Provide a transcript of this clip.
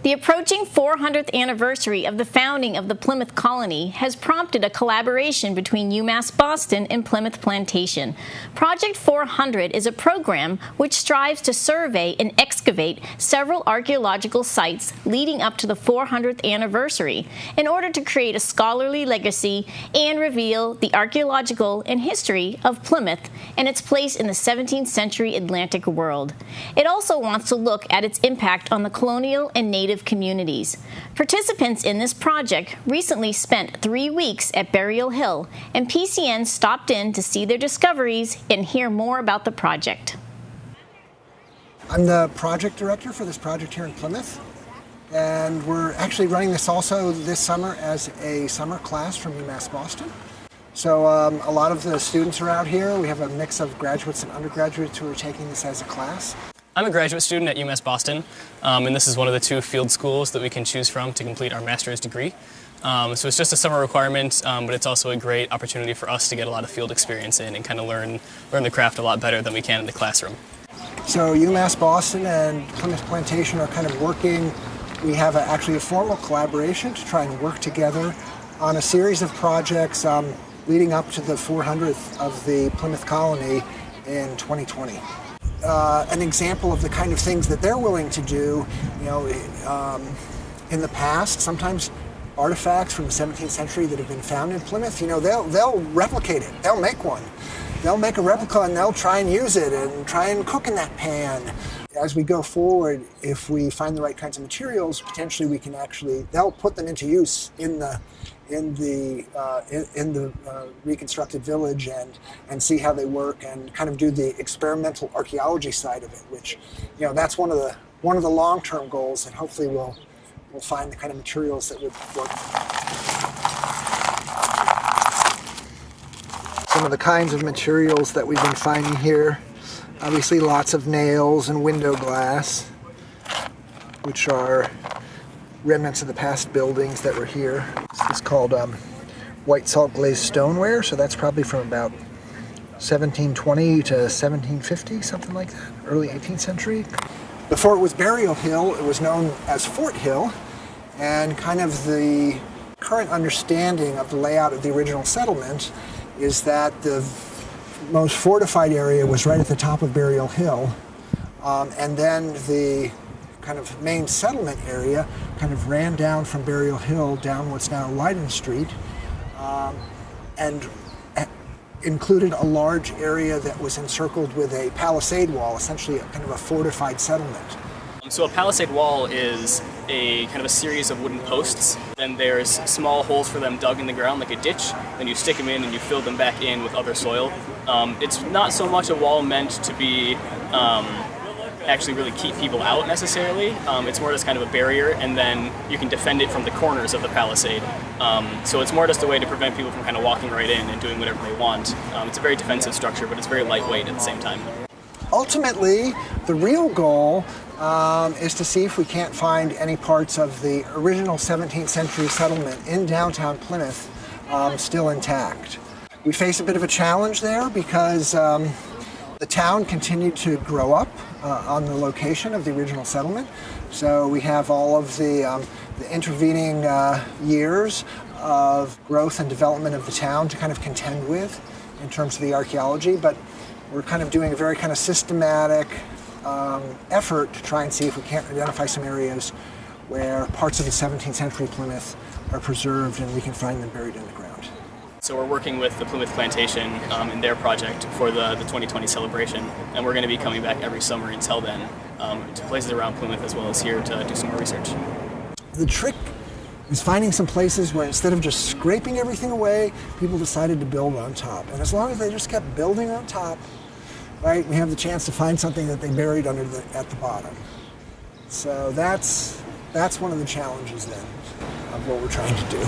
The approaching 400th anniversary of the founding of the Plymouth Colony has prompted a collaboration between UMass Boston and Plymouth Plantation. Project 400 is a program which strives to survey and excavate several archaeological sites leading up to the 400th anniversary in order to create a scholarly legacy and reveal the archaeological and history of Plymouth and its place in the 17th century Atlantic world. It also wants to look at its impact on the colonial and native communities. Participants in this project recently spent 3 weeks at Burial Hill, and PCN stopped in to see their discoveries and hear more about the project. I'm the project director for this project here in Plymouth, and we're actually running this also this summer as a summer class from UMass Boston. So a lot of the students are out here. We have a mix of graduates and undergraduates who are taking this as a class. I'm a graduate student at UMass Boston, and this is one of the 2 field schools that we can choose from to complete our master's degree. So it's just a summer requirement, but it's also a great opportunity for us to get a lot of field experience in and kind of learn the craft a lot better than we can in the classroom. So UMass Boston and Plymouth Plantation are kind of working. We have actually a formal collaboration to try and work together on a series of projects leading up to the 400th of the Plymouth Colony in 2020. An example of the kind of things that they're willing to do, in the past, sometimes artifacts from the 17th century that have been found in Plymouth, they'll replicate it. They'll make one. They'll make a replica and they'll try and use it and try and cook in that pan. As we go forward, if we find the right kinds of materials, potentially we can they'll put them into use in the reconstructed village and see how they work and kind of do the experimental archaeology side of it, which that's one of the long-term goals, and hopefully we'll find the kind of materials that would work. Some of the kinds of materials that we've been finding here, obviously lots of nails and window glass, which are remnants of the past buildings that were here. This is called white salt glazed stoneware, so that's probably from about 1720 to 1750, something like that, early 18th century. Before it was Burial Hill, it was known as Fort Hill, and kind of the current understanding of the layout of the original settlement is that the most fortified area was right at the top of Burial Hill, and then the kind of main settlement area kind of ran down from Burial Hill down what's now Leyden Street, and included a large area that was encircled with a palisade wall, essentially kind of a fortified settlement. So a palisade wall is a kind of a series of wooden posts. Then there's small holes for them dug in the ground like a ditch. Then you stick them in and you fill them back in with other soil. It's not so much a wall meant to be actually really keep people out necessarily. It's more just kind of a barrier, and then you can defend it from the corners of the palisade. So it's more just a way to prevent people from kind of walking right in and doing whatever they want. It's a very defensive structure, but it's very lightweight at the same time. Ultimately, the real goal is to see if we can't find any parts of the original 17th century settlement in downtown Plymouth still intact. We face a bit of a challenge there because the town continued to grow up on the location of the original settlement. So we have all of the intervening years of growth and development of the town to kind of contend with in terms of the archaeology, but we're kind of doing a very kind of systematic effort to try and see if we can't identify some areas where parts of the 17th century Plymouth are preserved and we can find them buried in the ground. So we're working with the Plymouth Plantation in their project for the 2020 celebration, and we're going to be coming back every summer until then to places around Plymouth as well as here to do some more research. The trick is finding some places where instead of just scraping everything away, people decided to build on top. And as long as they just kept building on top, right, we have the chance to find something that they buried at the bottom. So that's one of the challenges then of what we're trying to do.